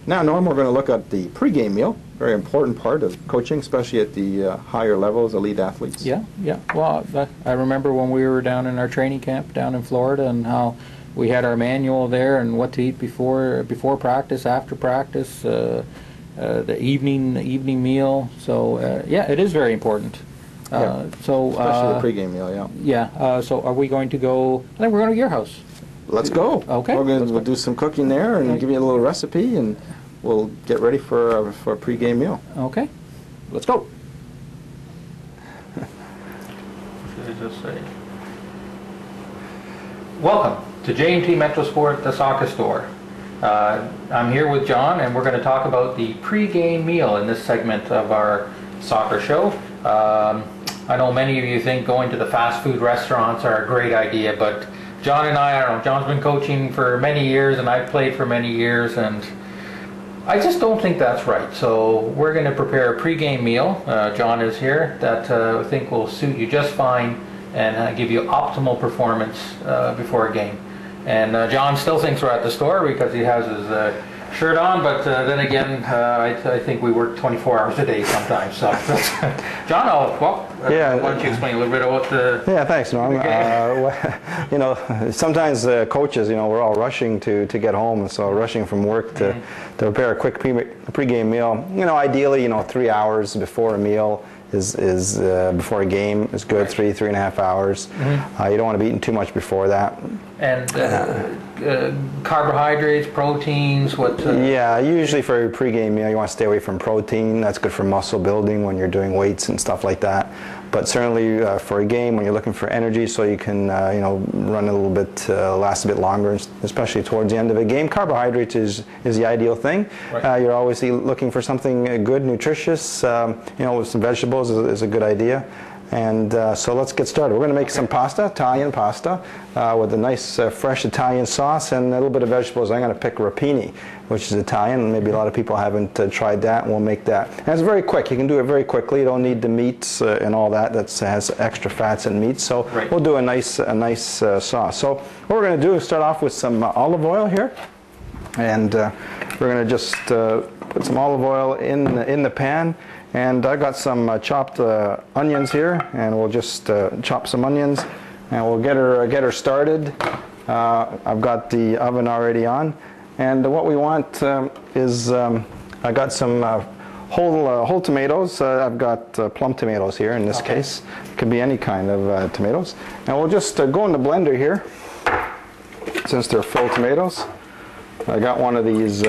Now, Norm, we're going to look at the pregame meal, very important part of coaching, especially at the higher levels, elite athletes. Yeah, yeah. Well, I remember when we were down in our training camp down in Florida and how we had our manual there and what to eat before practice, after practice, the evening meal. So, yeah, it is very important. Yeah. So especially the pregame meal, yeah. Yeah. So are we going to go? I think we're going to your house. Let's go. Okay. We'll do some cooking there and give you a little recipe, and we'll get ready for a pregame meal. Okay. Let's go. What should I just say? Welcome to J&T METROSPORT, the soccer store. I'm here with John, and we're going to talk about the pregame meal in this segment of our soccer show. I know many of you think going to the fast food restaurants are a great idea, but John and I don't know, John's been coaching for many years and I've played for many years, and I just don't think that's right. So we're going to prepare a pregame meal. John is here that I think will suit you just fine and give you optimal performance before a game. And John still thinks we're at the store because he has his shirt on, but then again, I think we work 24 hours a day sometimes. So, John, why don't you explain a little bit about the... Yeah, thanks, Norm. You know, sometimes coaches, you know, we're all rushing to get home, so rushing from work to prepare a quick pregame meal. You know, ideally, you know, 3 hours before a meal is before a game is good. 3.5 hours. You don't want to be eating too much before that. And carbohydrates, proteins, what? Yeah, usually for a pregame meal, you want to stay away from protein. That's good for muscle building when you're doing weights and stuff like that. But certainly for a game, when you're looking for energy, so you can you know, run a little bit, last a bit longer, especially towards the end of a game. Carbohydrates is the ideal thing. Right. You're always looking for something good, nutritious. You know, with some vegetables is a good idea. And so let's get started. We're going to make some pasta, Italian pasta, with a nice fresh Italian sauce and a little bit of vegetables. I'm going to pick rapini, which is Italian. Maybe a lot of people haven't tried that, and we'll make that. And it's very quick. You can do it very quickly. You don't need the meats and all that has extra fats and meats. So we'll do a nice sauce. So what we're going to do is start off with some olive oil here. And we're going to just put some olive oil in the pan. And I got some chopped onions here, and we'll just chop some onions, and we'll get her started. I've got the oven already on, and what we want is I got some whole tomatoes. I've got plum tomatoes here in this case. It could be any kind of tomatoes, and we'll just go in the blender here since they're full tomatoes. I got one of these.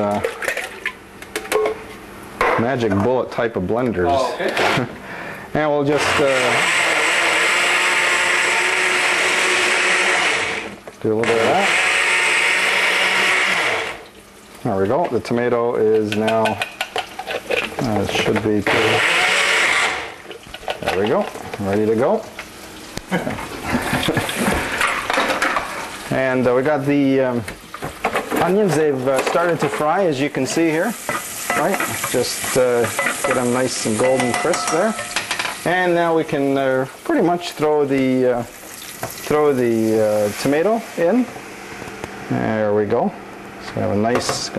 Magic bullet type of blenders. Oh, okay. And we'll just do a little bit of that. There we go. The tomato is now, it should be, there we go, ready to go. And we got the onions. They've started to fry, as you can see here. Right, just get them nice and golden crisp there, and now we can pretty much throw the tomato in. There we go. So we have a nice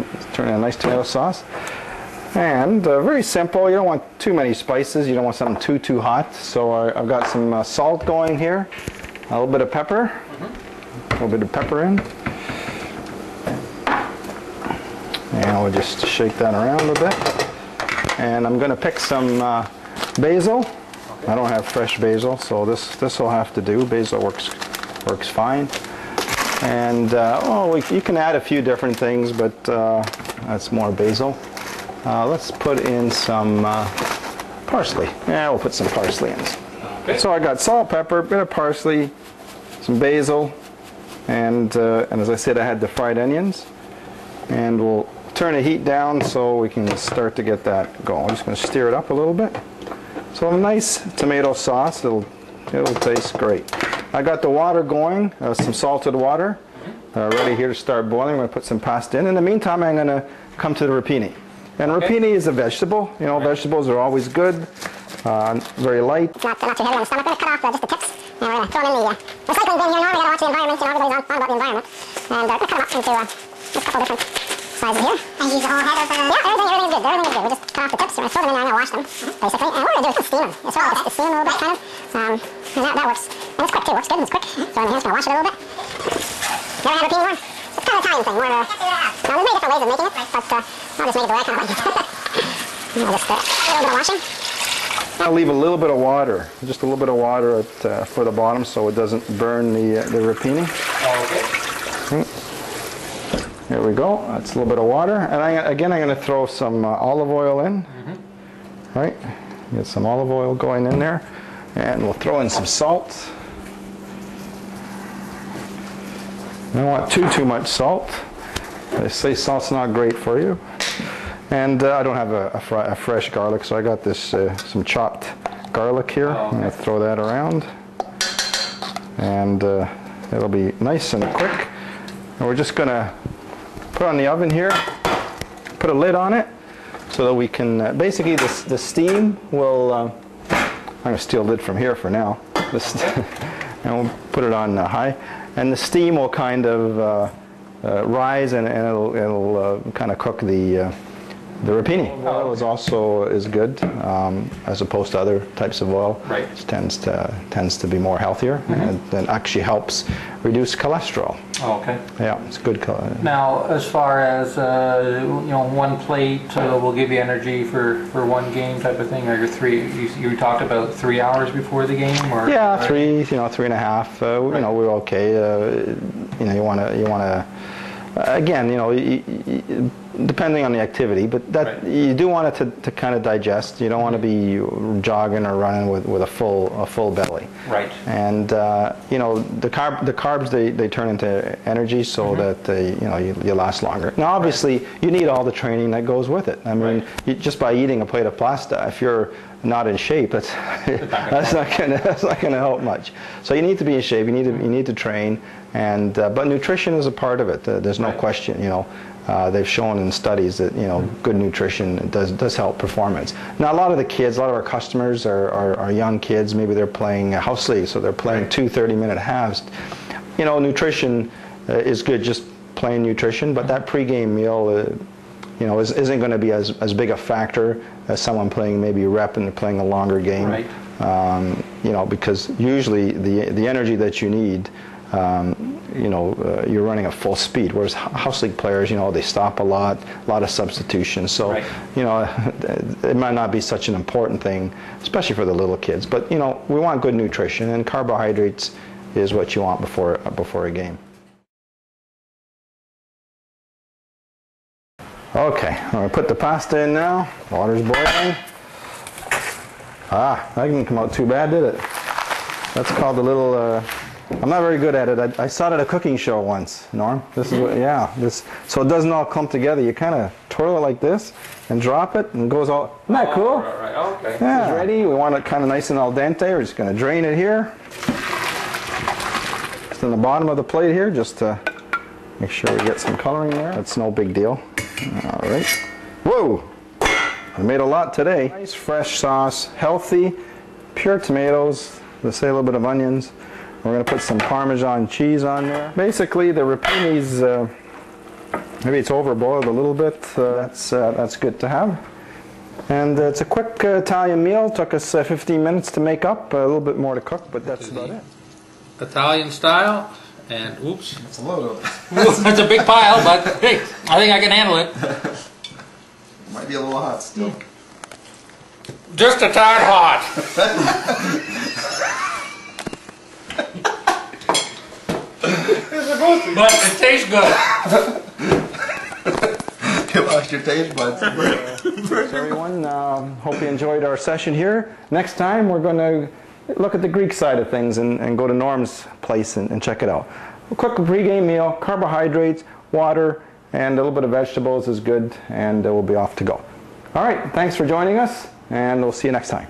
tomato sauce, and very simple. You don't want too many spices. You don't want something too hot. So I've got some salt going here, a little bit of pepper, a little bit of pepper in. And we'll just shake that around a bit. And I'm going to pick some basil. Okay. I don't have fresh basil, so this will have to do. Basil works fine. And you can add a few different things, but that's more basil. Let's put in some parsley. Yeah, we'll put some parsley in. Okay. So I got salt, pepper, a bit of parsley, some basil, and as I said, I had the fried onions. And we'll turn the heat down so we can start to get that going. I'm just going to stir it up a little bit. So a nice tomato sauce. It'll taste great. I got the water going, some salted water, ready here to start boiling. I'm going to put some pasta in. In the meantime, I'm going to come to the rapini. And rapini is a vegetable. You know, vegetables are always good, very light. Not too heavy on the stomach. We're going to cut off just the tips, and we're going to throw them in the recycling bin here now. We've got to watch the environment. You know, everybody's on about the environment. And we're going to cut them up into a couple different sizes here. And use the whole head of the... Yeah, everything's good. Everything's good. We just cut off the tips. We're going to throw them in there and I'm going to wash them, basically. And what we're going to do is steam them as well. Just steam them a little bit, kind of. And that works. And it's quick, too. Works good and it's quick. So I'm just going to wash it a little bit. You ever had rapini one? It's kind of an Italian thing. More of a... Now, there's many different ways of making it, but I'll just make it the way I kind of like it. I'll just a little bit of washing. I'll leave a little bit of water, just a little bit of water for the bottom so it doesn't burn the rapini. Okay. There we go. That's a little bit of water. And I'm going to throw some olive oil in. Right? Get some olive oil going in there. And we'll throw in some salt. I don't want too much salt. They say salt's not great for you. And I don't have a fresh garlic, so I got this some chopped garlic here. I'm going to throw that around. And it'll be nice and quick. And we're just going to put on the oven here, put a lid on it, so that we can, basically the steam will, I'm going to steal a lid from here for now, and we'll put it on high, and the steam will kind of rise and it'll kind of cook the rapini. Oil is good as opposed to other types of oil. Right. It tends to be more healthier and actually helps reduce cholesterol. Oh, okay. Yeah, it's good. Now, as far as one plate will give you energy for one game type of thing, or your three? You talked about 3 hours before the game, or yeah, 3.5. We're okay. You want to. Again, depending on the activity, but that you do want it to kind of digest. You don't want to be jogging or running with a full belly. Right. And the carbs they turn into energy, so that you last longer. Now, obviously, you need all the training that goes with it. I mean, just by eating a plate of pasta, if you're not in shape, that's not going to help much. So you need to be in shape. You need to train, and but nutrition is a part of it. There's no question. They've shown in studies that good nutrition does help performance. Now, a lot of our customers are young kids. Maybe they're playing house league, so they're playing 2 30-minute halves. Nutrition is good, just plain nutrition. But that pregame meal, isn't going to be as big a factor as someone playing maybe rep and playing a longer game. Right. Because usually the energy that you need. You're running at full speed, whereas house league players, they stop a lot of substitutions. So, it might not be such an important thing, especially for the little kids. But we want good nutrition, and carbohydrates is what you want before a game. Okay, I'm going to put the pasta in now. Water's boiling. That didn't come out too bad, did it? That's called a little. I'm not very good at it. I saw it at a cooking show once, Norm. This is what, so it doesn't all clump together. You kind of twirl it like this and drop it, and it goes all. Isn't that cool? Right. Okay. Yeah. It's ready. We want it kind of nice and al dente. We're just going to drain it here. Just in the bottom of the plate here, just to make sure we get some coloring there. That's no big deal. All right. Whoa! I made a lot today. Nice fresh sauce, healthy, pure tomatoes. Let's say a little bit of onions. We're going to put some Parmesan cheese on there. Basically, the rapini's, maybe it's overboiled a little bit. That's good to have. And it's a quick Italian meal. Took us 15 minutes to make up. A little bit more to cook, but that's about it. Italian style, and oops. It's a load of it. That's a big pile, but hey, I think I can handle it. Might be a little hot still. Just a tad hot. But it tastes good. You lost your taste buds. Everyone, hope you enjoyed our session here. Next time we're going to look at the Greek side of things and go to Norm's place and check it out. A quick pre-game meal, carbohydrates, water, and a little bit of vegetables is good, and we'll be off to go. All right, thanks for joining us, and we'll see you next time.